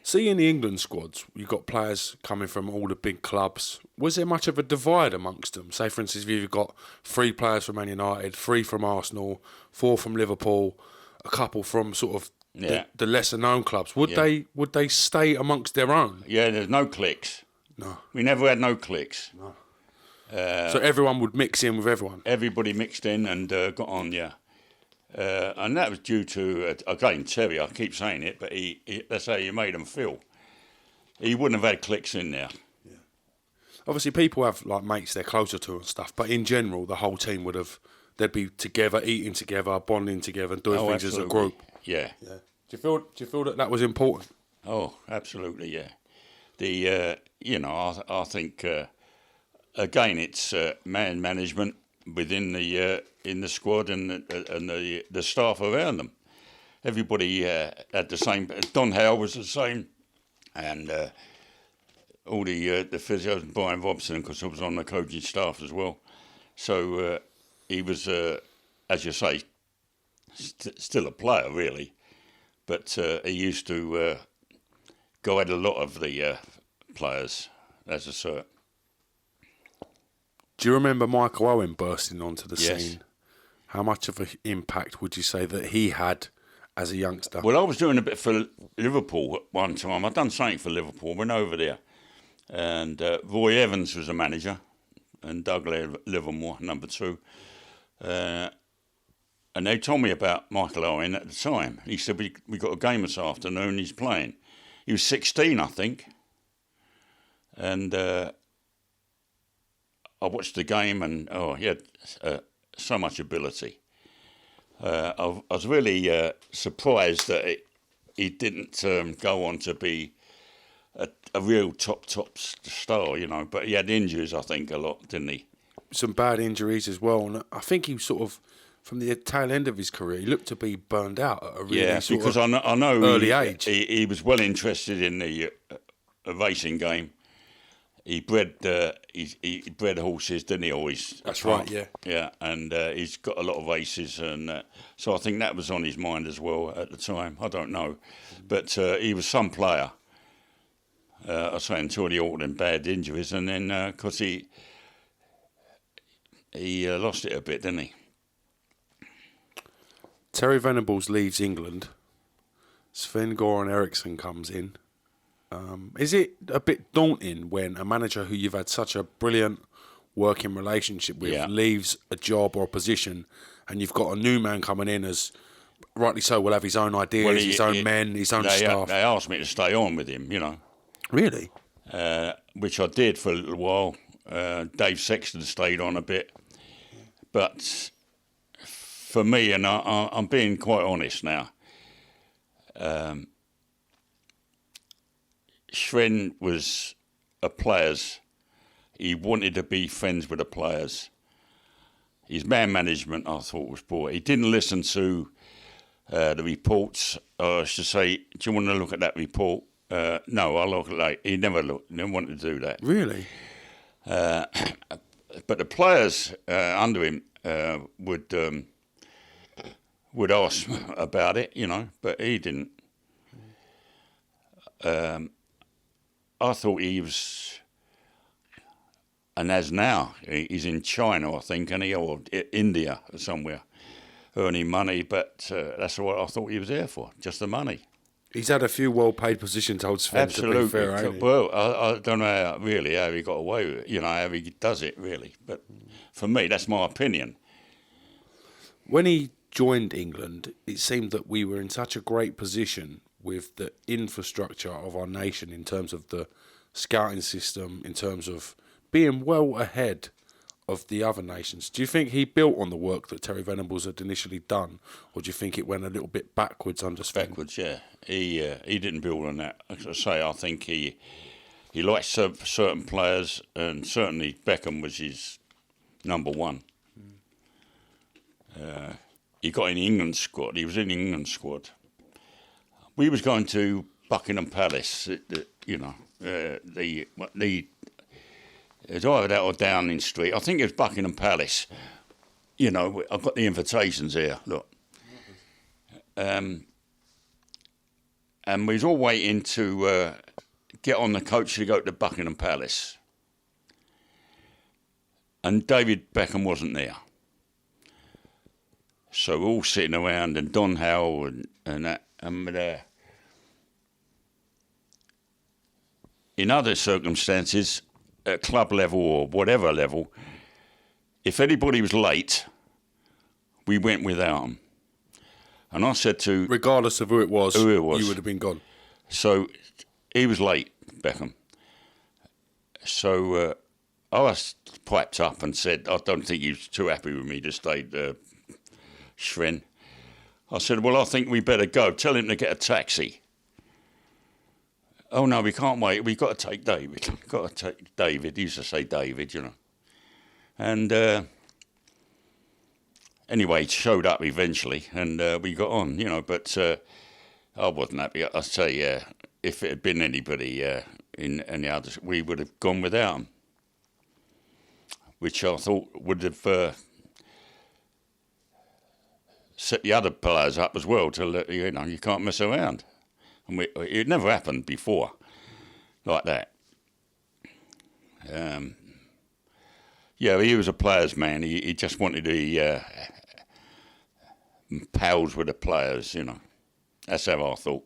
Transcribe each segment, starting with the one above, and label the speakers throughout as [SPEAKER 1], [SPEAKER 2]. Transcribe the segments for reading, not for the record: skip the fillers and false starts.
[SPEAKER 1] See, in the England squads, you've got players coming from all the big clubs. Was there much of a divide amongst them? Say, for instance, if you've got 3 players from Man United, 3 from Arsenal, 4 from Liverpool, a couple from sort of the lesser-known clubs, would they stay amongst their own?
[SPEAKER 2] Yeah, there's no cliques.
[SPEAKER 1] No.
[SPEAKER 2] We never had no cliques.
[SPEAKER 1] No. So everyone would mix in with everyone?
[SPEAKER 2] Everybody mixed in and got on, yeah. And that was due to, again, Terry, I keep saying it, but he that's how you made him feel. He wouldn't have had cliques in there.
[SPEAKER 1] Yeah. Obviously, people have like mates they're closer to and stuff, but in general, the whole team they'd be together, eating together, bonding together, and doing things as a group.
[SPEAKER 2] Yeah.
[SPEAKER 1] Do you feel that was important?
[SPEAKER 2] Oh, absolutely, yeah. I think again, it's man management within the in the squad and the staff around them. Everybody had the same. Don Howe was the same, and all the physios and Brian Robson, because I was on the coaching staff as well. So he was, as you say, still a player really, but he used to guide a lot of the players as a cert.
[SPEAKER 1] Do you remember Michael Owen bursting onto the
[SPEAKER 2] Yes.
[SPEAKER 1] scene? How much of an impact would you say that he had as a youngster?
[SPEAKER 2] Well, I was doing a bit for Liverpool at one time. I'd done something for Liverpool, went over there. And Roy Evans was the manager, and Doug Livermore, number 2. And they told me about Michael Owen at the time. He said, we got a game this afternoon, he's playing. He was 16, I think. And I watched the game, and he had so much ability. I was really surprised that he didn't go on to be a real top star, but he had injuries, I think, a lot, didn't he?
[SPEAKER 1] Some bad injuries as well, and I think he sort of, from the tail end of his career, he looked to be burned out at a really
[SPEAKER 2] because I know
[SPEAKER 1] early age.
[SPEAKER 2] He was well interested in the racing game. He bred horses, didn't he? Always.
[SPEAKER 1] That's right. Yeah.
[SPEAKER 2] Yeah, and he's got a lot of races, and so I think that was on his mind as well at the time. I don't know, but he was some player. I say until he got in bad injuries, and then because he lost it a bit, didn't he?
[SPEAKER 1] Terry Venables leaves England. Sven Goran Eriksson comes in. Is it a bit daunting when a manager who you've had such a brilliant working relationship with leaves a job or a position, and you've got a new man coming in as, rightly so, will have his own ideas, his own men, his own staff?
[SPEAKER 2] They asked me to stay on with him,
[SPEAKER 1] Really?
[SPEAKER 2] Which I did for a little while. Dave Sexton stayed on a bit. But for me, and I'm being quite honest now, Sven was a player's. He wanted to be friends with the players. His man management, I thought, was poor. He didn't listen to the reports. I should say, do you want to look at that report? No, I'll look at that. He never wanted to do that.
[SPEAKER 1] Really?
[SPEAKER 2] But the players under him would ask about it, but he didn't. I thought he was, and as now, he's in China, I think, or India or somewhere, earning money, but that's what I thought he was there for, just the money.
[SPEAKER 1] He's had a few well-paid positions, old Sven,
[SPEAKER 2] Absolutely.
[SPEAKER 1] to be fair, ain't he?
[SPEAKER 2] Well, I don't know how he got away with it, how he does it, really. But for me, that's my opinion.
[SPEAKER 1] When he joined England, it seemed that we were in such a great position with the infrastructure of our nation in terms of the scouting system, in terms of being well ahead of the other nations. Do you think he built on the work that Terry Venables had initially done, or do you think it went a little bit backwards under Sven?
[SPEAKER 2] Backwards, yeah. He didn't build on that. As I say, I think he liked certain players, and certainly Beckham was his number 1. He got in the England squad. He was in the England squad. We was going to Buckingham Palace, it's either that or Downing Street. I think it was Buckingham Palace. I've got the invitations here, look. And and we was all waiting to get on the coach to go to Buckingham Palace. And David Beckham wasn't there. So we're all sitting around, and Don Howell and that. And in other circumstances, at club level or whatever level, if anybody was late, we went without them. And I said to...
[SPEAKER 1] Regardless of who it was,
[SPEAKER 2] you
[SPEAKER 1] would have been gone.
[SPEAKER 2] So he was late, Beckham. So I was piped up and said, I don't think he was too happy with me to stay, Sven. I said, well, I think we better go. Tell him to get a taxi. Oh, no, we can't wait. We've got to take David. We've got to take David. He used to say David, you know. And anyway, he showed up eventually, and we got on, you know. But I wasn't happy. I say, if it had been anybody in any others, we would have gone without him, which I thought would have set the other players up as well to, you know, you can't mess around. And it never happened before like that. Yeah, he was a player's man. He just wanted to be pals with the players, you know. That's how I thought.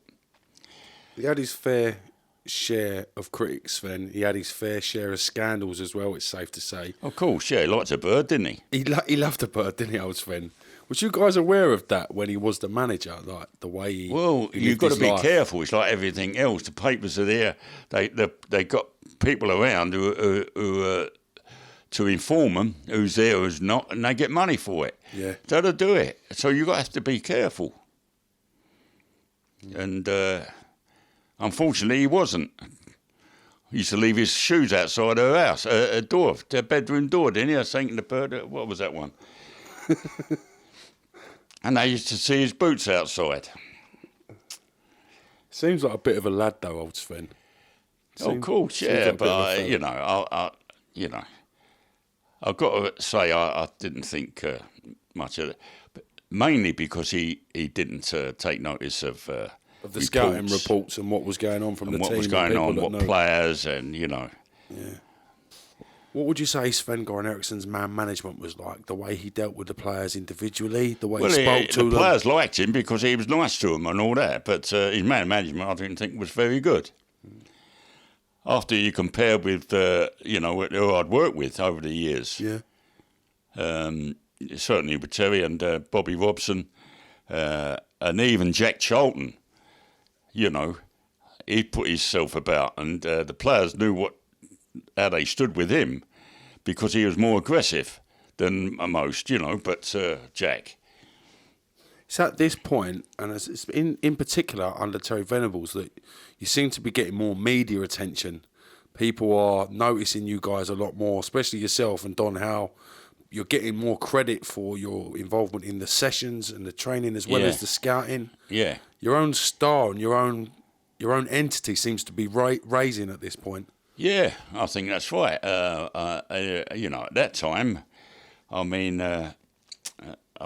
[SPEAKER 1] He had his fair share of critics, Sven. He had his fair share of scandals as well, it's safe to say.
[SPEAKER 2] Of course, yeah, he liked a bird, didn't he?
[SPEAKER 1] He loved a bird, didn't he, old Sven? Was you guys aware of that when he was the manager, like the way he...
[SPEAKER 2] Well, you've got to be careful. It's like everything else. The papers are there. They got people around who to inform them who's there, who's not, and they get money for it.
[SPEAKER 1] Yeah.
[SPEAKER 2] That'll do it. So you got to have to be careful. And unfortunately, he wasn't. He used to leave his shoes outside her house, a door, their bedroom door, didn't he? I was thinking the bird, what was that one? And they used to see his boots outside.
[SPEAKER 1] Seems like a bit of a lad, though, old Sven.
[SPEAKER 2] Of course, yeah,
[SPEAKER 1] like
[SPEAKER 2] but you know, I've got to say I didn't think much of it, but mainly because he didn't take notice of
[SPEAKER 1] the scouting reports and what was going on from the team.
[SPEAKER 2] What was going on, what players, and you know.
[SPEAKER 1] Yeah. What would you say Sven-Göran Eriksson's man management was like? The way he dealt with the players individually, the way he spoke to them?
[SPEAKER 2] The players liked him because he was nice to them and all that, but his man management I didn't think was very good. After you compare with, you know, who I'd worked with over the years.
[SPEAKER 1] Yeah.
[SPEAKER 2] Certainly with Terry and Bobby Robson, and even Jack Charlton, you know, he put himself about, and the players knew how they stood with him because he was more aggressive than most, you know, but Jack.
[SPEAKER 1] It's at this point, and it's in particular under Terry Venables, that you seem to be getting more media attention. People are noticing you guys a lot more, especially yourself and Don Howe. You're getting more credit for your involvement in the sessions and the training as well as the scouting.
[SPEAKER 2] Yeah.
[SPEAKER 1] Your own star and your own entity seems to be raising at this point.
[SPEAKER 2] Yeah, I think that's right. You know, at that time, I mean, I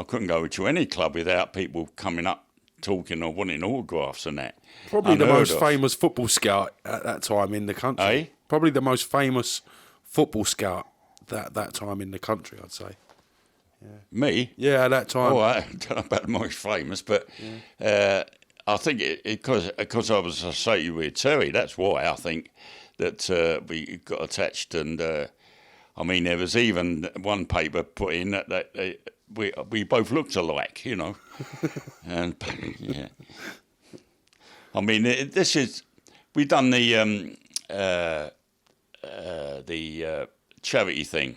[SPEAKER 2] couldn't go to any club without people coming up, talking or wanting autographs and that.
[SPEAKER 1] Probably the most famous football scout at that time in the country.
[SPEAKER 2] Eh?
[SPEAKER 1] Probably the most famous football scout that time in the country, I'd say. Yeah.
[SPEAKER 2] Me?
[SPEAKER 1] Yeah, at that time.
[SPEAKER 2] Oh, I don't know about the most famous, but I think because I was associated with Terry, that's why I think that we got attached. And I mean, there was even one paper put in that we both looked alike, you know. And yeah, I mean, this is we done the charity thing,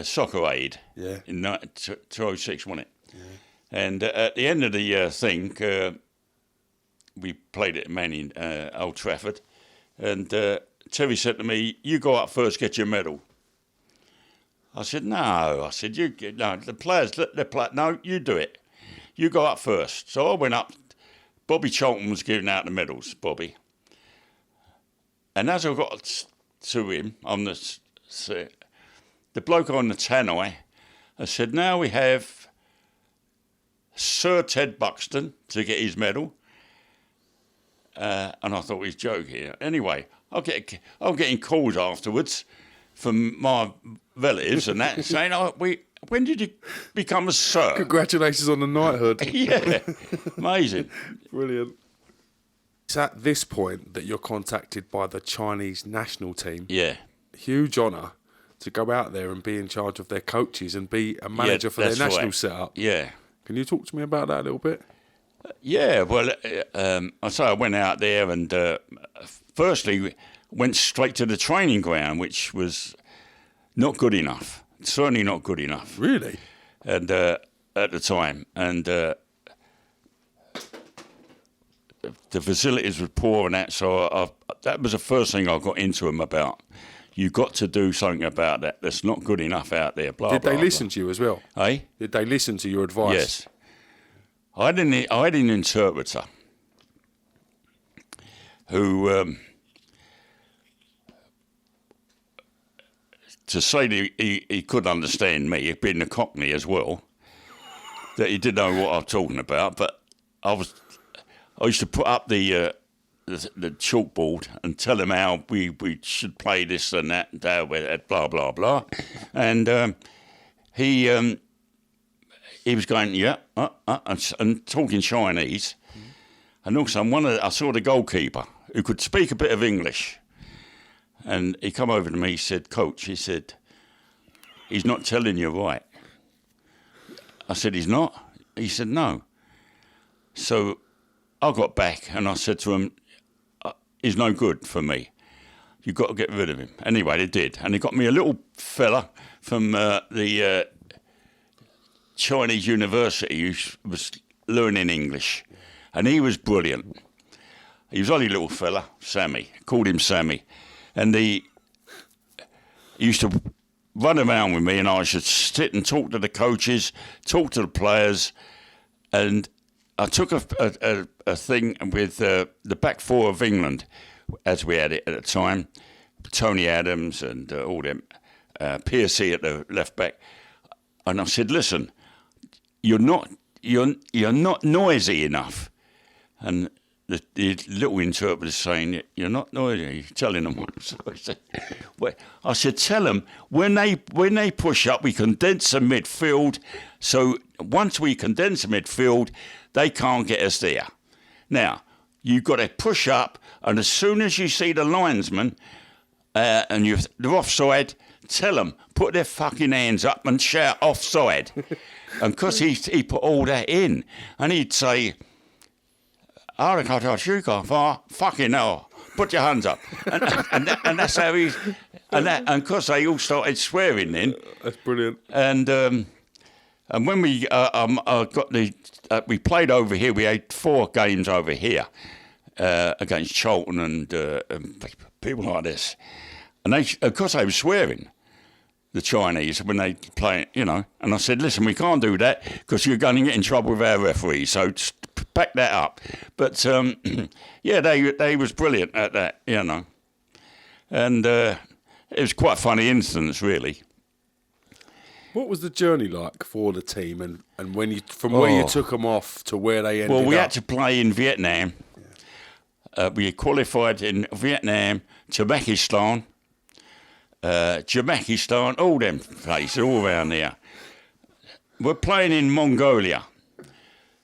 [SPEAKER 2] Soccer Aid, in 2006, wasn't it? Yeah. And at the end of the thing, we played it at Manning, Old Trafford, and Terry said to me, "You go up first, get your medal." I said, "No." I said, "No, the players, let them play. No, you do it. You go up first." So I went up. Bobby Charlton was giving out the medals, Bobby. And as I got to him on the bloke on the tannoy, I said, "Now we have Sir Ted Buxton to get his medal, And I thought he was joking. Anyway, I'm getting calls afterwards from my relatives and that saying, when did you become a sir?
[SPEAKER 1] Congratulations on the knighthood.
[SPEAKER 2] Yeah, amazing.
[SPEAKER 1] Brilliant. It's at this point that you're contacted by the Chinese national team.
[SPEAKER 2] Yeah.
[SPEAKER 1] Huge honour to go out there and be in charge of their coaches and be a manager for their national setup.
[SPEAKER 2] Yeah.
[SPEAKER 1] Can you talk to me about that a little bit?
[SPEAKER 2] Yeah, well, I went out there and firstly went straight to the training ground, which was not good enough. Certainly not good enough.
[SPEAKER 1] Really?
[SPEAKER 2] And at the time, and the facilities were poor and that. So that was the first thing I got into them about. You got to do something about that. That's not good enough out there. Blah.
[SPEAKER 1] Did
[SPEAKER 2] blah,
[SPEAKER 1] they
[SPEAKER 2] blah.
[SPEAKER 1] listen to you as well?
[SPEAKER 2] Eh?
[SPEAKER 1] Did they listen to your advice?
[SPEAKER 2] Yes. I had an interpreter who, to say that he could understand me, being a Cockney as well, that he didn't know what I was talking about. But I used to put up the chalkboard and tell him how we should play this and that, blah blah blah, and he was going, and talking Chinese. And also, I saw the goalkeeper who could speak a bit of English. And he come over to me, he said, Coach, he said, he's not telling you right. I said, he's not? He said, no. So I got back and I said to him, he's no good for me. You've got to get rid of him. Anyway, they did. And they got me a little fella from the Chinese university who was learning English, and he was brilliant. He was only a little fella, Sammy, called him Sammy, and he used to run around with me, and I should sit and talk to the coaches, talk to the players, and I took a thing with the back four of England, as we had it at the time, Tony Adams and all them, Piercy at the left back, and I said, listen, you're not noisy enough. And the little interpreter saying, you're not noisy, telling them what. So I said, tell them, when they push up, we condense the midfield, so once we condense the midfield, they can't get us there. Now, you've got to push up, and as soon as you see the linesman, and they're offside, tell them, put their fucking hands up and shout offside. And because he put all that in, and he'd say, fucking hell, put your hands up. And that's how he, and because they all started swearing then.
[SPEAKER 1] That's brilliant.
[SPEAKER 2] And when we we played over here, we had 4 games over here against Charlton and people like this. And of course they were swearing, the Chinese, when they play, and I said, listen, we can't do that because you're going to get in trouble with our referee, so back that up. But, yeah, they was brilliant at that, And it was quite a funny instance, really.
[SPEAKER 1] What was the journey like for the team and when where you took them off to where they ended up?
[SPEAKER 2] Well, we had to play in Vietnam. We qualified in Vietnam, Tajikistan, Jamakistan, all them places, all around there. We're playing in Mongolia.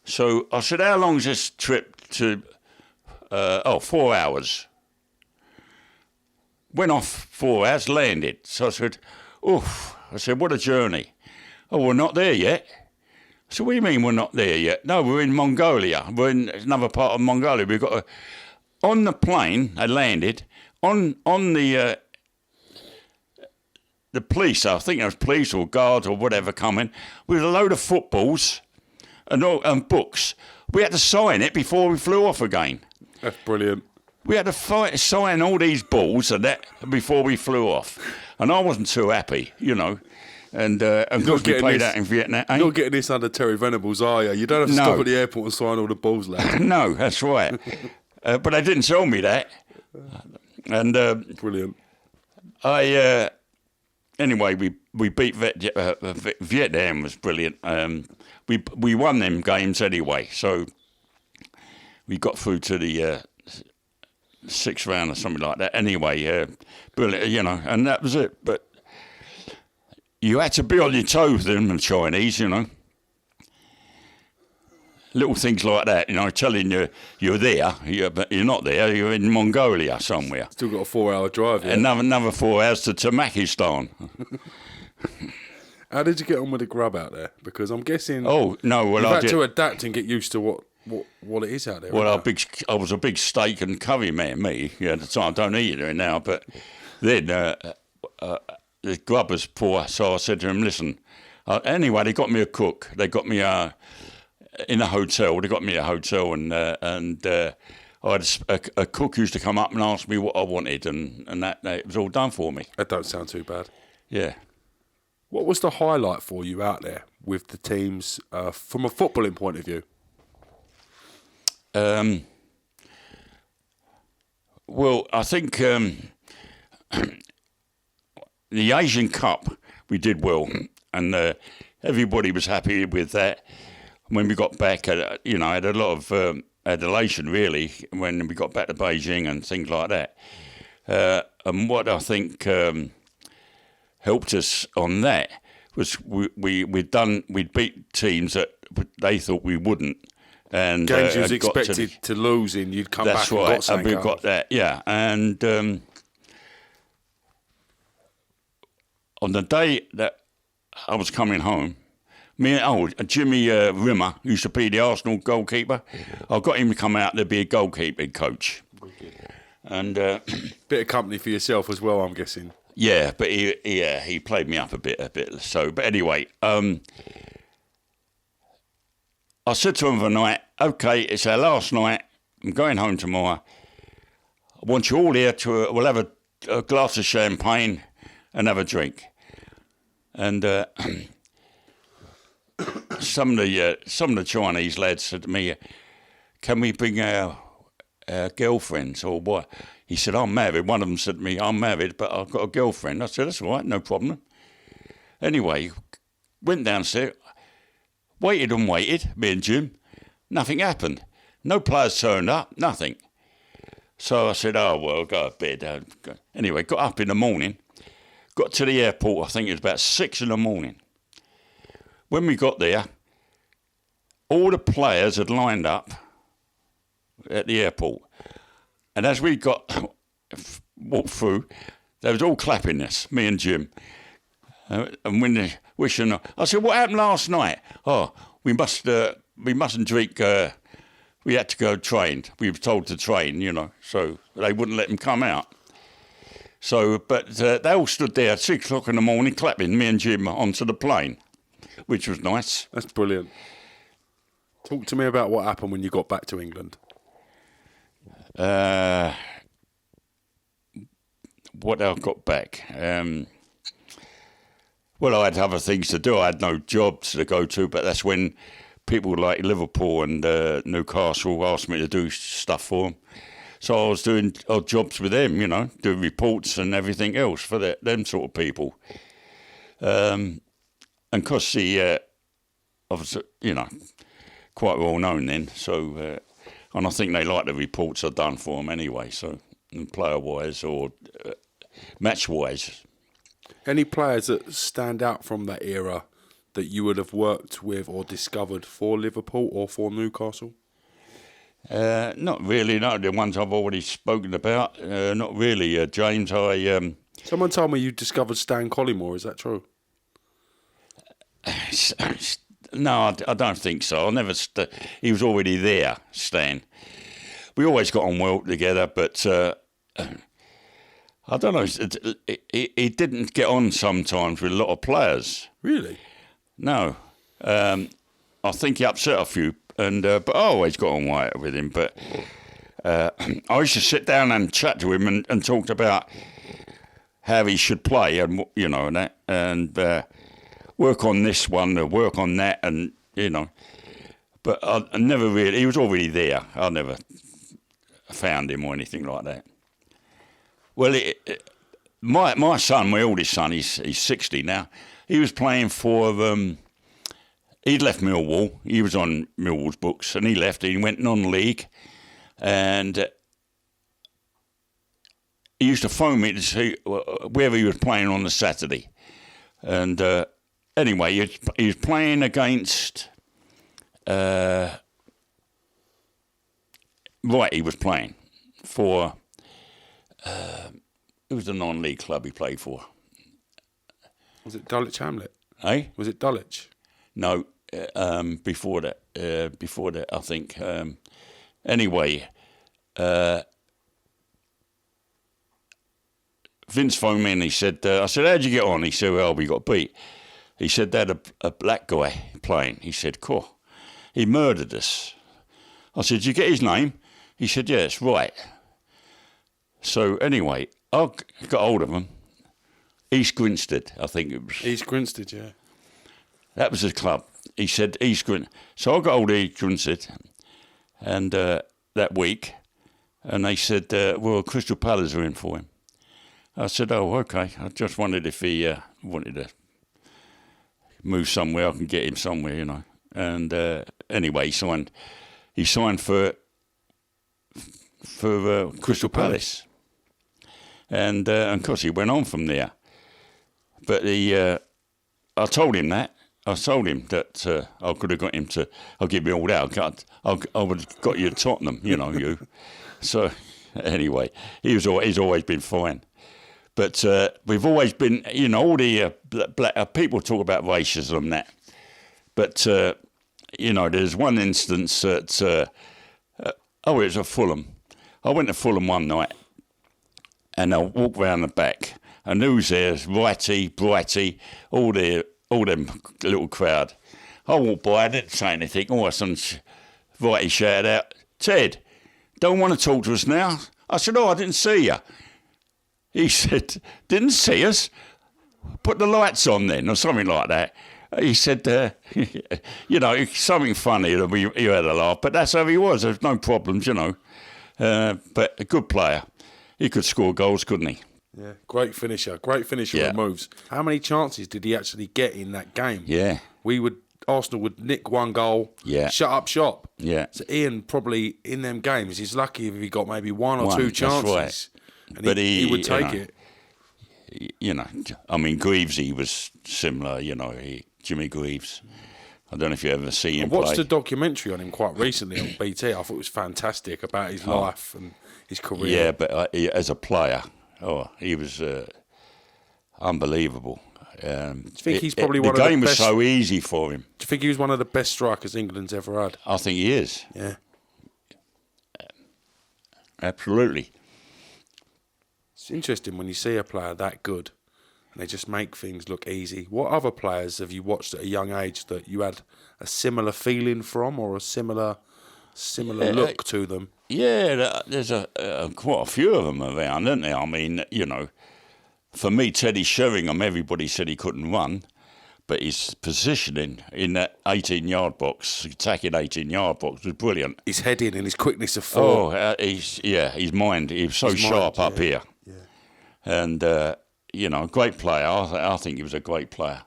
[SPEAKER 2] So I said, how long's this trip to... 4 hours. Went off 4 hours, landed. So I said, oof. I said, what a journey. Oh, we're not there yet. So what do you mean we're not there yet? No, we're in Mongolia. We're in another part of Mongolia. We've got on the plane, I landed, on the police, I think it was police or guards or whatever coming, with a load of footballs and books. We had to sign it before we flew off again.
[SPEAKER 1] That's brilliant.
[SPEAKER 2] We had to sign all these balls and that before we flew off. And I wasn't too happy, And of course we played out in Vietnam.
[SPEAKER 1] You're not getting this under Terry Venables, are you? You don't have to stop at the airport and sign all the balls, lad.
[SPEAKER 2] No, that's right. But they didn't tell me that. And
[SPEAKER 1] brilliant.
[SPEAKER 2] Anyway, we beat Vietnam. Was brilliant. We won them games anyway, so we got through to the 6th round or something like that. Anyway, brilliant, you know, and that was it. But you had to be on your toes, them the Chinese, you know. Little things like that, you know, telling you you're there, but you're not there. You're in Mongolia somewhere.
[SPEAKER 1] Still got a 4-hour drive. Yeah?
[SPEAKER 2] Another 4 hours to Tamakistan.
[SPEAKER 1] How did you get on with the grub out there? Because I'm guessing.
[SPEAKER 2] Oh no, well
[SPEAKER 1] you've
[SPEAKER 2] I
[SPEAKER 1] had
[SPEAKER 2] did.
[SPEAKER 1] to adapt and get used to what it is out there.
[SPEAKER 2] Well, I was a big steak and curry man, me. Yeah, at the time, I don't eat it now, but then the grub was poor, so I said to him, "Listen." Anyway, they got me a cook. They got me in a hotel. They got me a hotel, and I had a cook used to come up and ask me what I wanted, and that it was all done for me.
[SPEAKER 1] That don't sound too bad.
[SPEAKER 2] Yeah.
[SPEAKER 1] What was the highlight for you out there with the teams from a footballing point of view?
[SPEAKER 2] Well, I think the Asian Cup we did well, and everybody was happy with that. When we got back, you know, I had a lot of adulation really when we got back to Beijing and things like that. And what I think helped us on that was we'd beat teams that they thought we wouldn't. And
[SPEAKER 1] games you was expected to lose in, you'd come back and got something.
[SPEAKER 2] We've got that, yeah. And on the day that I was coming home, Jimmy Rimmer used to be the Arsenal goalkeeper. I got him to come out to be a goalkeeping coach. And
[SPEAKER 1] bit of company for yourself as well, I'm guessing.
[SPEAKER 2] Yeah, but he played me up a bit. So, but anyway, I said to him the night, "Okay, it's our last night. I'm going home tomorrow. I want you all here we'll have a glass of champagne and have a drink." And some of the Chinese lads said to me, "Can we bring our girlfriends or what?" He said, "I'm married." One of them said to me, "I'm married, but I've got a girlfriend." I said, "That's all right, no problem." Anyway, went downstairs, waited and waited, me and Jim. Nothing happened. No players turned up, nothing. So I said, "Oh, well, go to bed." Anyway, got up in the morning, got to the airport, I think it was about 6 in the morning. When we got there, all the players had lined up at the airport. And as we walked through, they was all clapping us, me and Jim. And when they wishing, I said, "What happened last night?" "Oh, we mustn't drink. We had to go train. We were told to train, you know, so they wouldn't let them come out." So, but they all stood there at 6 o'clock in the morning, clapping me and Jim onto the plane, which was nice.
[SPEAKER 1] That's brilliant. Talk to me about what happened when you got back to England.
[SPEAKER 2] What I got back. Well, I had other things to do. I had no jobs to go to, but that's when people like Liverpool and Newcastle asked me to do stuff for them. So I was doing odd jobs with them, you know, doing reports and everything else for them sort of people. And because I was, you know, quite well known then, so and I think they like the reports I've done for them anyway. So player-wise or match-wise.
[SPEAKER 1] Any players that stand out from that era that you would have worked with or discovered for Liverpool or for Newcastle?
[SPEAKER 2] Not really, no. The ones I've already spoken about, not really. James,
[SPEAKER 1] Someone told me you discovered Stan Collymore, is that true?
[SPEAKER 2] No, I don't think so. He was already there, Stan. We always got on well together, but I don't know. He didn't get on sometimes with a lot of players.
[SPEAKER 1] Really?
[SPEAKER 2] No. I think he upset a few, but I always got on right with him. But I used to sit down and chat to him and talked about how he should play and, you know, and work on this one or work on that, and, you know. But I never really, he was already there. I never found him or anything like that. Well, my son, my oldest son, he's 60 now. He was playing for, he'd left Millwall. He was on Millwall's books, and he left. He went non-league, and he used to phone me to see whether he was playing on the Saturday. And anyway, he was playing against... Wright, he was playing for... who was the non-league club he played for?
[SPEAKER 1] Was it Dulwich Hamlet?
[SPEAKER 2] Eh?
[SPEAKER 1] Was it Dulwich?
[SPEAKER 2] No, before that. I think. Anyway, Vince phoned me and he said, I said, how'd you get on? He said, well, we got beat. He said, they had a black guy playing. He said, cool. He murdered us. I said, did you get his name? He said, yeah, it's Wright. So anyway, I got hold of him. East Grinstead, I think it was.
[SPEAKER 1] East Grinstead, yeah.
[SPEAKER 2] That was the club. He said East Grinstead. So I got hold of East Grinstead and that week, and they said, well, Crystal Palace are in for him. I said, oh, okay. I just wondered if he wanted to move somewhere. I can get him somewhere, you know. And anyway, he signed for Crystal Palace. And of course, he went on from there. But I told him that. I told him that I could have got him to. I'll give you all that. I would have got you to Tottenham, you know, you. So anyway, he's always been fine. But we've always been, you know, all the black people talk about racism and that. But you know, there's one instance that it was at Fulham. I went to Fulham one night, and I walked round the back. And who's there? Wrighty, Brighty, all them little crowd. I walked by, I didn't say anything. All of a sudden, Wrighty shouted out, Ted, don't want to talk to us now? I said, oh, I didn't see you. He said, didn't see us? Put the lights on then, or something like that. He said, you know, something funny, you had a laugh, but that's how he was. There's no problems, you know. But a good player. He could score goals, couldn't he?
[SPEAKER 1] Yeah, great finisher with moves. How many chances did he actually get in that game?
[SPEAKER 2] Yeah.
[SPEAKER 1] Arsenal would nick one goal, shut up shop.
[SPEAKER 2] Yeah.
[SPEAKER 1] So Ian probably, in them games, he's lucky if he got maybe one or two chances.
[SPEAKER 2] That's right.
[SPEAKER 1] And
[SPEAKER 2] but
[SPEAKER 1] he would take it.
[SPEAKER 2] You know, I mean, Greaves, he was similar, you know, Jimmy Greaves. I don't know if you ever see him
[SPEAKER 1] I watched
[SPEAKER 2] play.
[SPEAKER 1] a documentary on him quite recently on BT. I thought it was fantastic about his life and his career.
[SPEAKER 2] Yeah, but as a player, he was unbelievable.
[SPEAKER 1] Do you think he's probably one of the
[SPEAKER 2] best? The game was
[SPEAKER 1] best,
[SPEAKER 2] so easy for him.
[SPEAKER 1] Do you think he was one of the best strikers England's ever had?
[SPEAKER 2] I think he is.
[SPEAKER 1] Yeah.
[SPEAKER 2] Absolutely.
[SPEAKER 1] It's interesting when you see a player that good and they just make things look easy. What other players have you watched at a young age that you had a similar feeling from or a similar look to them?
[SPEAKER 2] Yeah, there's quite a few of them around, isn't there? I mean, you know, for me, Teddy Sheringham, everybody said he couldn't run, but his positioning in that 18-yard box, attacking 18-yard box, was brilliant.
[SPEAKER 1] His heading and his quickness of thought.
[SPEAKER 2] His mind, he was so sharp up here.
[SPEAKER 1] Yeah.
[SPEAKER 2] And, you know, great player. I think he was a great player.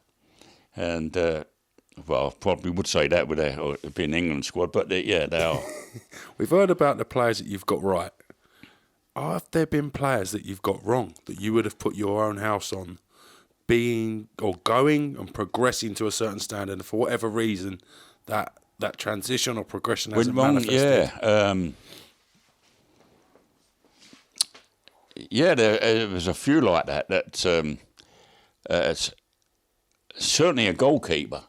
[SPEAKER 2] And, well, I probably would say that with it being an England squad, but they are.
[SPEAKER 1] We've heard about the players that you've got right. Have there been players that you've got wrong, that you would have put your own house on being or going and progressing to a certain standard, and for whatever reason that transition or progression hasn't manifested?
[SPEAKER 2] Yeah, there was a few like that. It's certainly a goalkeeper.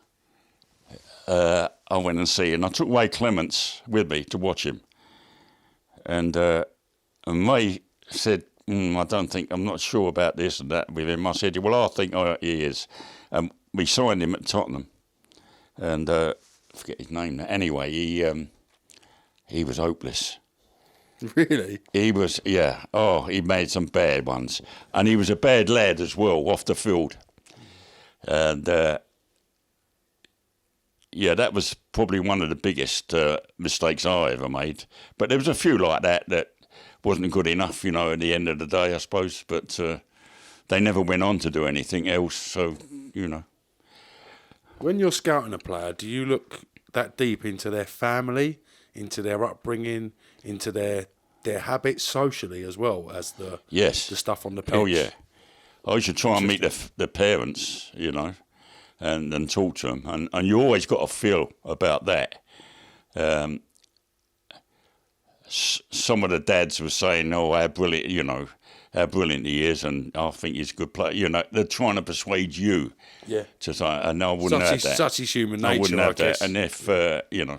[SPEAKER 2] I went and see, and I took Ray Clements with me to watch him. And Ray said, I'm not sure about this and that with him. I said, well, I think he is. We signed him at Tottenham. And I forget his name now. Anyway, he was hopeless.
[SPEAKER 1] Really?
[SPEAKER 2] He was, yeah. Oh, he made some bad ones. And he was a bad lad as well, off the field. And, yeah, that was probably one of the biggest mistakes I ever made. But there was a few like that wasn't good enough, you know, at the end of the day, I suppose. But they never went on to do anything else, so, you know.
[SPEAKER 1] When you're scouting a player, do you look that deep into their family, into their upbringing, into their their habits socially as well as the
[SPEAKER 2] Yes.
[SPEAKER 1] the stuff on the pitch.
[SPEAKER 2] Oh, yeah. I used to try and meet the parents, you know, and talk to them. And you always got a feel about that. Some of the dads were saying, "Oh, how brilliant, you know, how brilliant he is, and I think he's a good player." You know, they're trying to persuade you.
[SPEAKER 1] Yeah.
[SPEAKER 2] To say, and I wouldn't have that.
[SPEAKER 1] Such is human nature,
[SPEAKER 2] I wouldn't have
[SPEAKER 1] guess.
[SPEAKER 2] that. And if you know,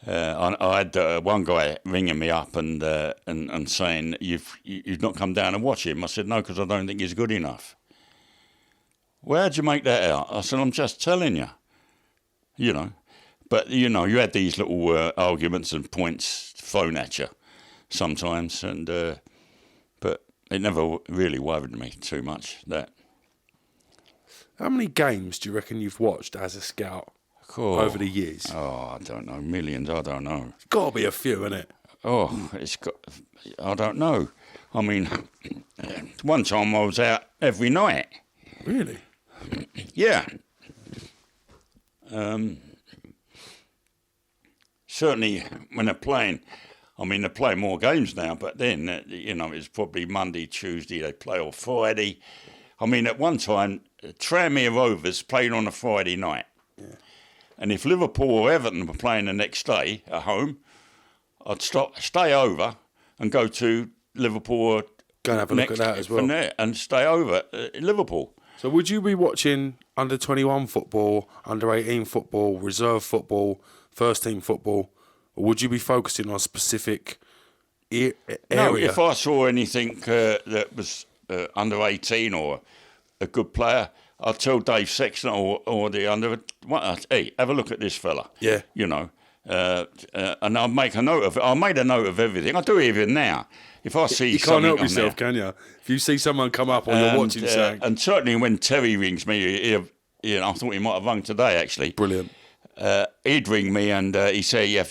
[SPEAKER 2] I had one guy ringing me up and saying, "You've not come down and watch him." I said, "No, because I don't think he's good enough." Well, how'd you make that out? I said, "I'm just telling you." You know, but you know, you had these little arguments and points thrown at you sometimes, and but it never really worried me too much. That.
[SPEAKER 1] How many games do you reckon you've watched as a scout over the years?
[SPEAKER 2] Oh, I don't know. Millions, I don't know.
[SPEAKER 1] It's got to be a few, isn't it?
[SPEAKER 2] Oh, I don't know. I mean, one time I was out every night.
[SPEAKER 1] Really?
[SPEAKER 2] Yeah. Certainly when they're playing, I mean, they play more games now, but then, you know, it's probably Monday, Tuesday, they play on Friday. I mean, at one time, Tranmere Rovers played on a Friday night. Yeah. And if Liverpool or Everton were playing the next day at home, I'd stay over and go to Liverpool or
[SPEAKER 1] go and have a look at that as well.
[SPEAKER 2] From there, and stay over at Liverpool.
[SPEAKER 1] So would you be watching under-21 football, under-18 football, reserve football, first-team football, or would you be focusing on a specific area?
[SPEAKER 2] No, if I saw anything that was under 18 or a good player, I'd tell Dave Sexton or the under, hey, have a look at this fella.
[SPEAKER 1] Yeah.
[SPEAKER 2] You know, and I'll make a note of it. I made a note of everything. I do even now. If I see
[SPEAKER 1] you can't help yourself, can you? If you see someone come up or you're watching something.
[SPEAKER 2] And certainly when Terry rings me, you know, I thought he might have rung today, actually.
[SPEAKER 1] Brilliant.
[SPEAKER 2] He'd ring me and he'd say, yeah,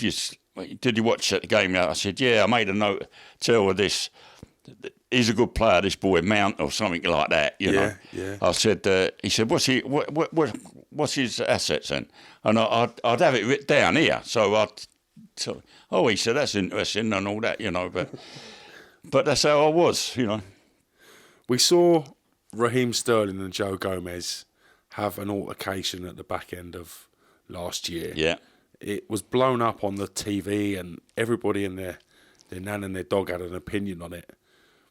[SPEAKER 2] did you watch the game? I said, yeah, I made a note, tell her this. He's a good player, this boy, Mount or something like that, you know.
[SPEAKER 1] Yeah.
[SPEAKER 2] I said, he said, what's his assets then? And I'd have it written down here. So he said, that's interesting and all that, you know, but that's how I was, you know.
[SPEAKER 1] We saw Raheem Sterling and Joe Gomez have an altercation at the back end of last year.
[SPEAKER 2] Yeah.
[SPEAKER 1] It was blown up on the TV and everybody and their nan and their dog had an opinion on it.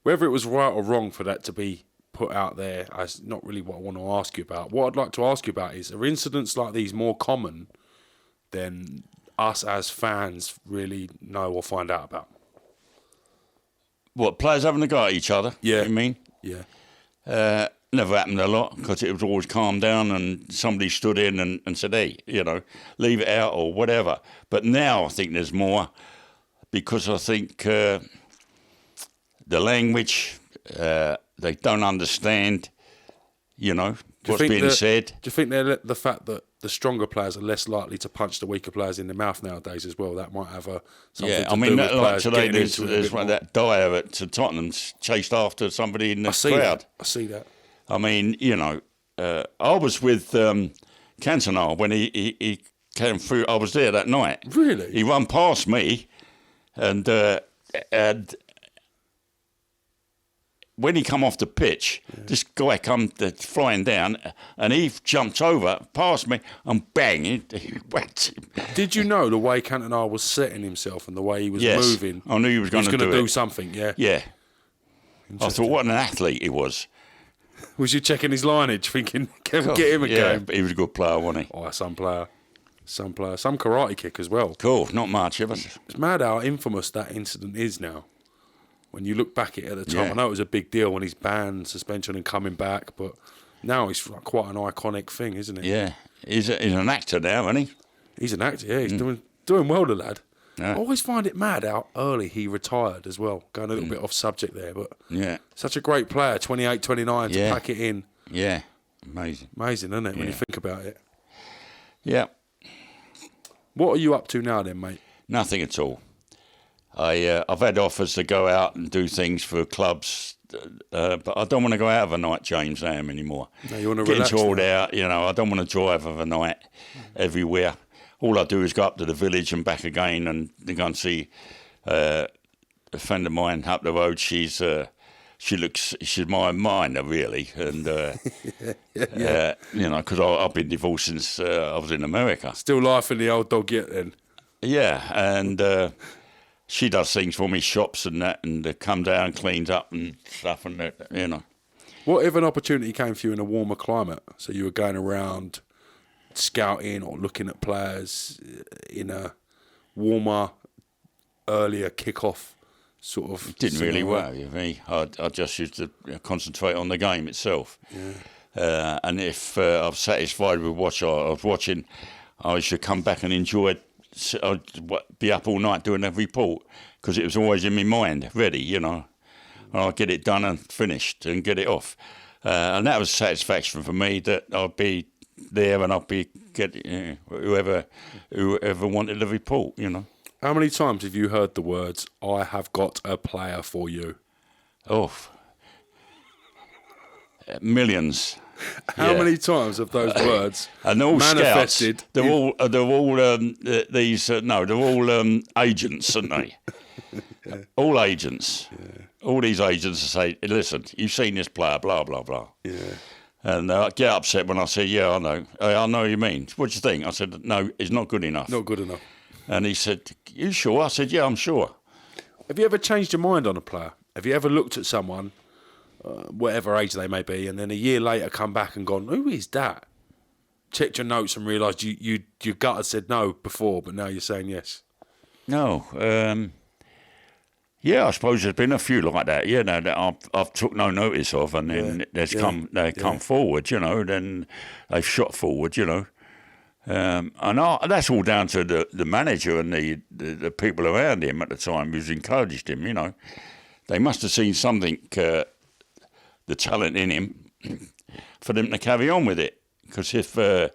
[SPEAKER 1] Whether it was right or wrong for that to be put out there is not really what I want to ask you about. What I'd like to ask you about is, are incidents like these more common than us as fans really know or find out about?
[SPEAKER 2] What, players having a go at each other?
[SPEAKER 1] Yeah.
[SPEAKER 2] You mean?
[SPEAKER 1] Yeah.
[SPEAKER 2] Never happened a lot because it was always calmed down and somebody stood in and said, hey, you know, leave it out or whatever. But now I think there's more because I think the language, they don't understand, you know, what's being said.
[SPEAKER 1] Do you think the fact that the stronger players are less likely to punch the weaker players in the mouth nowadays as well, that might have something to do with
[SPEAKER 2] like
[SPEAKER 1] players
[SPEAKER 2] today
[SPEAKER 1] there's
[SPEAKER 2] that Dyer at Tottenham chased after somebody in the crowd.
[SPEAKER 1] I see that.
[SPEAKER 2] I mean, you know, I was with Cantona when he came through. I was there that night.
[SPEAKER 1] Really?
[SPEAKER 2] He ran past me, and when he come off the pitch, this guy come flying down, and he jumped over past me, and bang, he whacked him.
[SPEAKER 1] Did you know the way Cantona was setting himself and the way he was moving?
[SPEAKER 2] I knew he was going to
[SPEAKER 1] do something, yeah?
[SPEAKER 2] Yeah. I thought, what an athlete he was.
[SPEAKER 1] Was you checking his lineage, thinking, get him a game?
[SPEAKER 2] But he was a good player, wasn't he?
[SPEAKER 1] Oh, some player. Some karate kick as well.
[SPEAKER 2] Cool, not much, but
[SPEAKER 1] it's mad how infamous that incident is now. When you look back at it at the time, I know it was a big deal when he's banned, suspension and coming back, but now it's quite an iconic thing, isn't it?
[SPEAKER 2] Yeah, he's an actor now, isn't he?
[SPEAKER 1] He's an actor, yeah. He's doing well, the lad.
[SPEAKER 2] Yeah.
[SPEAKER 1] I always find it mad how early he retired as well. Going a little bit off subject there, but such a great player, 28, 29, to pack it in.
[SPEAKER 2] Yeah, amazing.
[SPEAKER 1] Amazing, isn't it, when you think about it?
[SPEAKER 2] Yeah.
[SPEAKER 1] What are you up to now then, mate?
[SPEAKER 2] Nothing at all. I've had offers to go out and do things for clubs, but I don't want to go out of a night, James Lamb, anymore.
[SPEAKER 1] No, you want to relax
[SPEAKER 2] Getting out, you know, I don't want to drive of a night everywhere. All I do is go up to the village and back again and go and see friend of mine up the road. She's my minor really, and you know, because I've been divorced since I was in America.
[SPEAKER 1] Still life in the old dog yet then?
[SPEAKER 2] Yeah, and she does things for me, shops and that, and come down, cleans up and stuff, and that, you know.
[SPEAKER 1] What if an opportunity came for you in a warmer climate? So you were going around scouting or looking at players in a warmer, earlier kick-off sort of
[SPEAKER 2] Didn't really
[SPEAKER 1] scenario?
[SPEAKER 2] worry me. I just used to concentrate on the game itself. Yeah. And if I was satisfied with what I was watching, I should come back and enjoy. I'd be up all night doing a report because it was always in my mind, ready, you know. And I'd get it done and finished and get it off. And that was satisfaction for me, that I'd be there and I'd be getting whoever wanted the report, you know.
[SPEAKER 1] How many times have you heard the words, "I have got a player for you"?
[SPEAKER 2] Oh, millions.
[SPEAKER 1] How many times have those words
[SPEAKER 2] and they're all
[SPEAKER 1] manifested?
[SPEAKER 2] Scouts. They're all agents, aren't they? Yeah. All agents. Yeah. All these agents say, "Listen, you've seen this player, blah blah blah." Yeah. And I get upset when I say, "Yeah, I know. I know what you mean. What do you think?" I said, "No, it's not good enough."
[SPEAKER 1] Not good enough.
[SPEAKER 2] And he said, "You sure?" I said, "Yeah, I'm sure."
[SPEAKER 1] Have you ever changed your mind on a player? Have you ever looked at someone, whatever age they may be, and then a year later come back and gone, "Who is that?" Checked your notes and realised your gut had said no before, but now you're saying yes.
[SPEAKER 2] No. Yeah, I suppose there's been a few like that. Yeah, no, that I've took no notice of, and then come forward. You know, then they've shot forward. You know. And that's all down to the manager and the people around him at the time who's encouraged him, you know. They must have seen something, the talent in him, for them to carry on with it. Because if they're,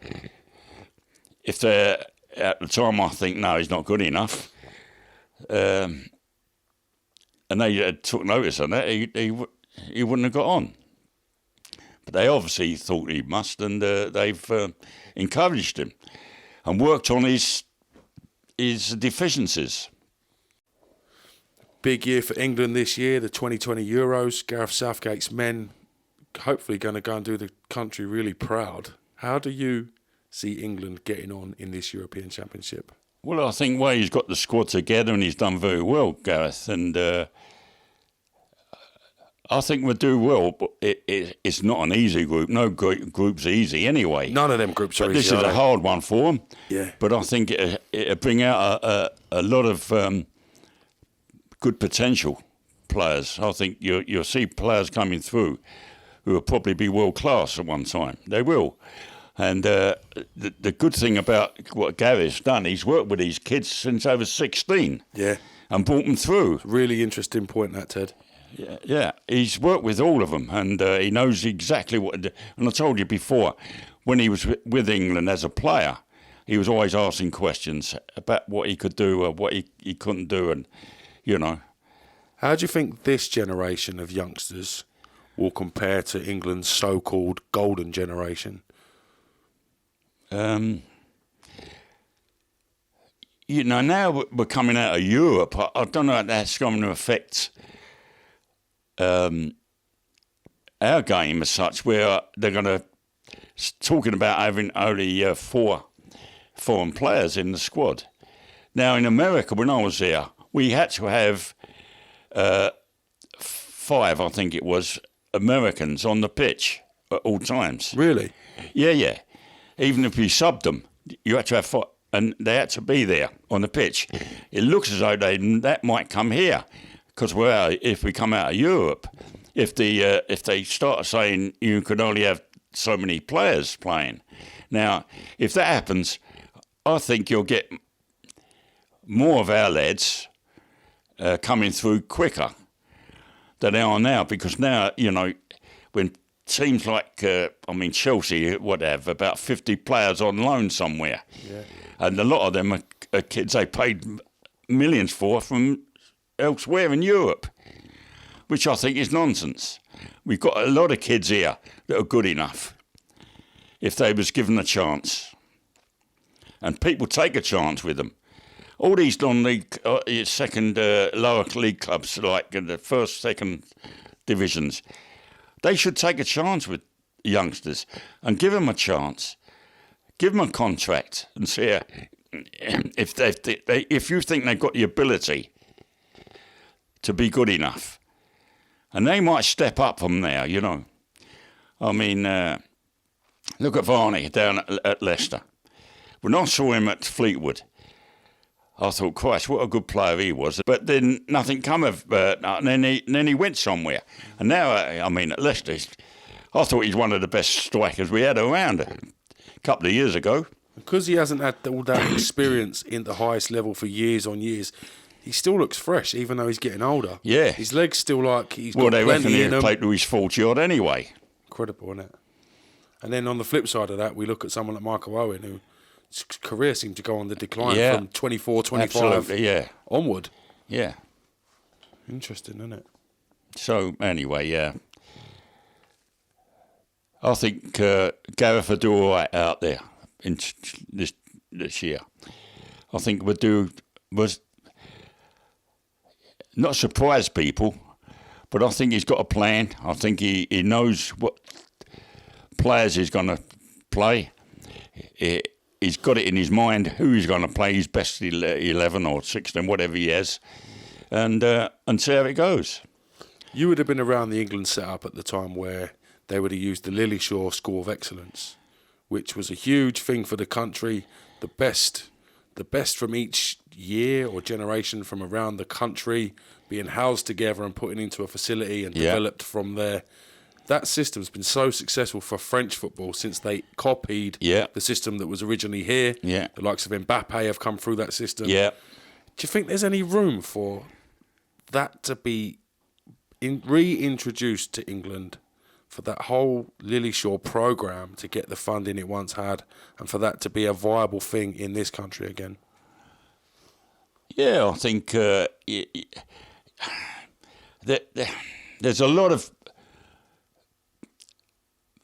[SPEAKER 2] at the time I think, no, he's not good enough, and they took notice on that, he wouldn't have got on. But they obviously thought he must, and they've encouraged him and worked on his deficiencies.
[SPEAKER 1] Big year for England this year, the 2020 Euros. Gareth Southgate's men hopefully going to go and do the country really proud. How do you see England getting on in this European Championship?
[SPEAKER 2] Well, I think he's got the squad together and he's done very well, Gareth, and I think we'll do well, but it's not an easy group. No group's easy anyway.
[SPEAKER 1] None of them groups are
[SPEAKER 2] but
[SPEAKER 1] easy.
[SPEAKER 2] This is a hard one for them.
[SPEAKER 1] Yeah.
[SPEAKER 2] But I think it'll bring out a lot of good potential players. I think you'll see players coming through who will probably be world class at one time. They will. And the good thing about what Gary's done, he's worked with these kids since over 16.
[SPEAKER 1] Yeah.
[SPEAKER 2] And brought them through.
[SPEAKER 1] Really interesting point, that, Ted.
[SPEAKER 2] Yeah, he's worked with all of them, and he knows exactly what to do. And I told you before, when he was with England as a player, he was always asking questions about what he could do or what he couldn't do, and, you know.
[SPEAKER 1] How do you think this generation of youngsters will compare to England's so-called golden generation?
[SPEAKER 2] You know, now we're coming out of Europe. I don't know how that's going to affect our game as such, where they're going to talking about having only 4 foreign players in the squad. Now in America, when I was there, we had to have 5, I think it was, Americans on the pitch at all times.
[SPEAKER 1] Really?
[SPEAKER 2] Yeah. Even if we subbed them, you had to have 5, and they had to be there on the pitch. It looks as though that might come here. Because if we come out of Europe, if they start saying you can only have so many players playing, now if that happens, I think you'll get more of our lads coming through quicker than they are now. Because now, you know, when teams like Chelsea would have about 50 players on loan somewhere, and a lot of them are kids they paid millions for from elsewhere in Europe, which I think is nonsense. We've got a lot of kids here that are good enough if they was given a chance. And people take a chance with them. all these non-league, second lower league clubs, like in the first, second divisions, they should take a chance with youngsters and give them a chance, give them a contract, and see if you think they've got the ability to be good enough, and they might step up from there. I mean, look at Varney down at Leicester. When I saw him at Fleetwood, I thought, Christ, what a good player he was. But then nothing come of and then he went somewhere. And now, at Leicester, I thought he's one of the best strikers we had around a couple of years ago.
[SPEAKER 1] Because he hasn't had all that experience in the highest level for years on years, he still looks fresh, even though he's getting older.
[SPEAKER 2] Yeah.
[SPEAKER 1] His legs still like he's got
[SPEAKER 2] well, they reckon
[SPEAKER 1] plenty in
[SPEAKER 2] he'll
[SPEAKER 1] them.
[SPEAKER 2] play to his 40-odd anyway.
[SPEAKER 1] Incredible, isn't it? And then on the flip side of that, we look at someone like Michael Owen, whose career seemed to go on the decline from 24, 25 onward.
[SPEAKER 2] Yeah.
[SPEAKER 1] Interesting, isn't it?
[SPEAKER 2] So, anyway, yeah. I think Gareth will do all right out there in this year. I think was not surprise people, but I think he's got a plan. I think he knows what players he's going to play. He's got it in his mind who he's going to play, his best 11 or 16, whatever he has, and see how it goes.
[SPEAKER 1] You would have been around the England setup at the time where they would have used the Lillyshaw Score of Excellence, which was a huge thing for the country. The best from each year or generation from around the country being housed together and put into a facility and developed from there. That system's been so successful for French football since they copied the system that was originally here.
[SPEAKER 2] Yeah.
[SPEAKER 1] The likes of Mbappe have come through that system.
[SPEAKER 2] Yeah.
[SPEAKER 1] Do you think there's any room for that to be reintroduced to England, for that whole Lillyshaw programme to get the funding it once had, and for that to be a viable thing in this country again?
[SPEAKER 2] Yeah, I think there's a lot of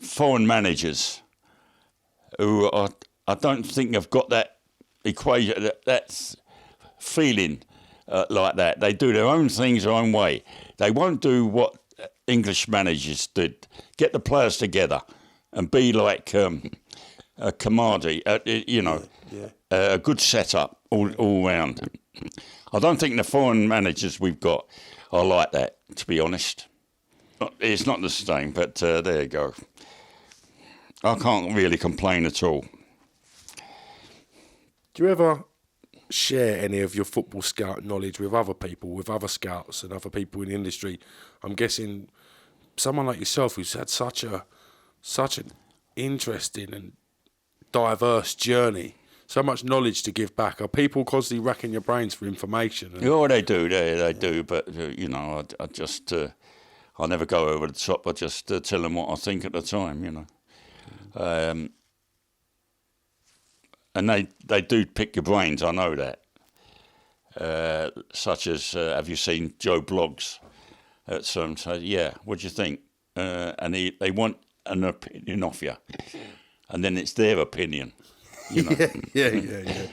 [SPEAKER 2] foreign managers who I don't think have got that equation, that feeling like that. They do their own things their own way. They won't do what English managers did. Get the players together and be like a commodity, a good setup all round. I don't think the foreign managers we've got are like that, to be honest. It's not the same, but there you go. I can't really complain at all.
[SPEAKER 1] Do you ever share any of your football scout knowledge with other people, with other scouts and other people in the industry? I'm guessing someone like yourself who's had such an interesting and diverse journey, so much knowledge to give back. Are people constantly racking your brains for information?
[SPEAKER 2] Oh, they do, they do. But I just I never go over the top. I just tell them what I think at the time, and they do pick your brains. I know that. Such as, have you seen Joe Bloggs? At some say, yeah, what do you think? And they want an opinion off you, and then it's their opinion. Yeah.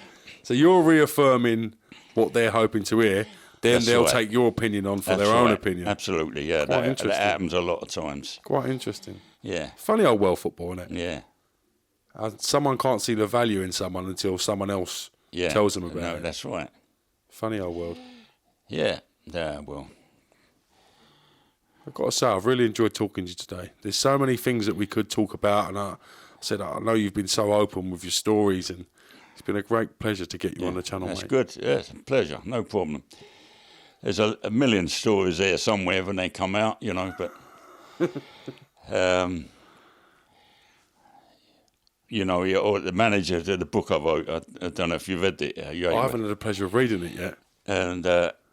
[SPEAKER 1] So you're reaffirming what they're hoping to hear. Then
[SPEAKER 2] That's
[SPEAKER 1] they'll
[SPEAKER 2] right.
[SPEAKER 1] take your opinion on for their own opinion.
[SPEAKER 2] Absolutely, yeah. That happens a lot of times.
[SPEAKER 1] Quite interesting.
[SPEAKER 2] Yeah.
[SPEAKER 1] Funny old world football, isn't it?
[SPEAKER 2] Yeah.
[SPEAKER 1] Someone can't see the value in someone until someone else tells them about it.
[SPEAKER 2] That's right.
[SPEAKER 1] Funny old world.
[SPEAKER 2] Yeah. Yeah, well.
[SPEAKER 1] I've got to say, I've really enjoyed talking to you today. There's so many things that we could talk about, and I said, I know you've been so open with your stories, and it's been a great pleasure to get you on the channel,
[SPEAKER 2] That's
[SPEAKER 1] mate.
[SPEAKER 2] good. Yeah, it's a pleasure. No problem. There's a million stories there somewhere when they come out, but... or the manager of the book I wrote, I don't know if you've read it.
[SPEAKER 1] I haven't had the pleasure of reading it yet.
[SPEAKER 2] And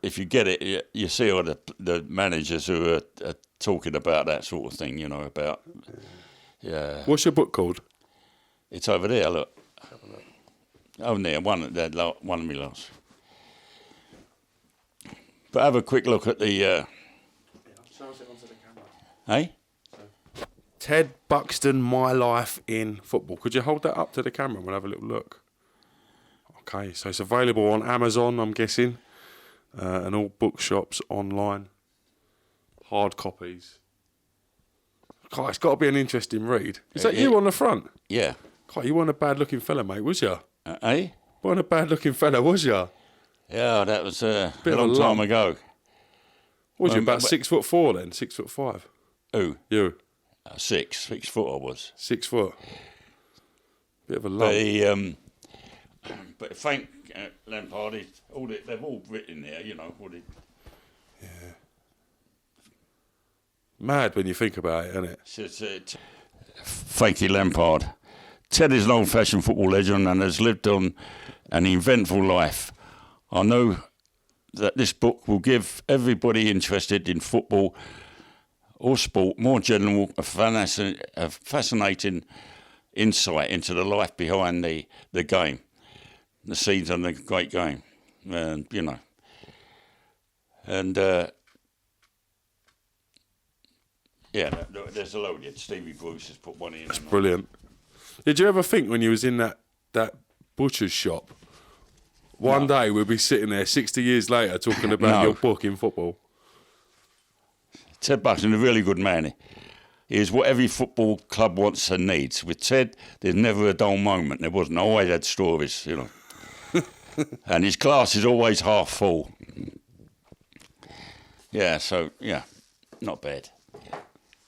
[SPEAKER 2] if you get it, you see all the managers who are talking about that sort of thing, about... Yeah.
[SPEAKER 1] What's your book called?
[SPEAKER 2] It's over there, look. Over there, one of me last. But have a quick look at the...
[SPEAKER 1] Shows it onto the camera.
[SPEAKER 2] Hey?
[SPEAKER 1] Ted Buxton, My Life in Football. Could you hold that up to the camera and we'll have a little look? Okay, so it's available on Amazon, I'm guessing, and all bookshops online. Hard copies. God, it's got to be an interesting read. Is that you on the front?
[SPEAKER 2] Yeah.
[SPEAKER 1] God, you weren't a bad-looking fella, mate, was you?
[SPEAKER 2] Eh?
[SPEAKER 1] Weren't a bad-looking fella, was you?
[SPEAKER 2] Yeah, that was a
[SPEAKER 1] Bit of
[SPEAKER 2] long
[SPEAKER 1] a
[SPEAKER 2] time
[SPEAKER 1] lump.
[SPEAKER 2] ago.
[SPEAKER 1] Was you about 6'4" then? 6'5"?
[SPEAKER 2] Who?
[SPEAKER 1] You?
[SPEAKER 2] 6 foot I was.
[SPEAKER 1] 6 foot. Bit of a lump.
[SPEAKER 2] But he, but thank Lampard, they've all written there, you know.
[SPEAKER 1] Mad when you think about it, isn't it?
[SPEAKER 2] Says, thank you, Lampard. Ted is an old-fashioned football legend and has lived on an eventful life. I know that this book will give everybody interested in football or sport more general a fascinating insight into the life behind the game, the scenes of the great game, and you know. And yeah, there's a load. Stevie Bruce has put one in.
[SPEAKER 1] That's brilliant. Did you ever think when you was in that butcher's shop, one day we'll be sitting there 60 years later talking about your book in football?
[SPEAKER 2] Ted Buxton, a really good man. He is what every football club wants and needs. With Ted, there's never a dull moment. There wasn't. I always had stories, you know. And his glass is always half full. Yeah, so, yeah, not bad.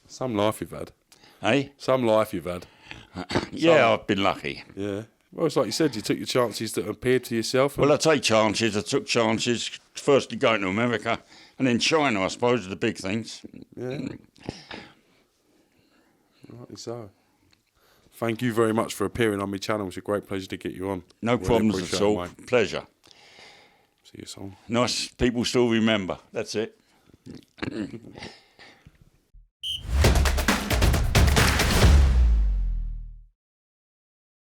[SPEAKER 1] Some life you've had.
[SPEAKER 2] Hey?
[SPEAKER 1] Some life you've had.
[SPEAKER 2] Yeah, I've been lucky.
[SPEAKER 1] Yeah. Well, it's like you said, you took your chances that appeared to yourself.
[SPEAKER 2] Well, I take chances. I took chances. Firstly going to America, and then China, I suppose, are the big things.
[SPEAKER 1] Yeah. Rightly so. Thank you very much for appearing on my channel. It's a great pleasure to get you on.
[SPEAKER 2] No
[SPEAKER 1] Really
[SPEAKER 2] problems
[SPEAKER 1] appreciate
[SPEAKER 2] at all.
[SPEAKER 1] it, mate.
[SPEAKER 2] Pleasure.
[SPEAKER 1] See you soon.
[SPEAKER 2] Nice people still remember. That's it.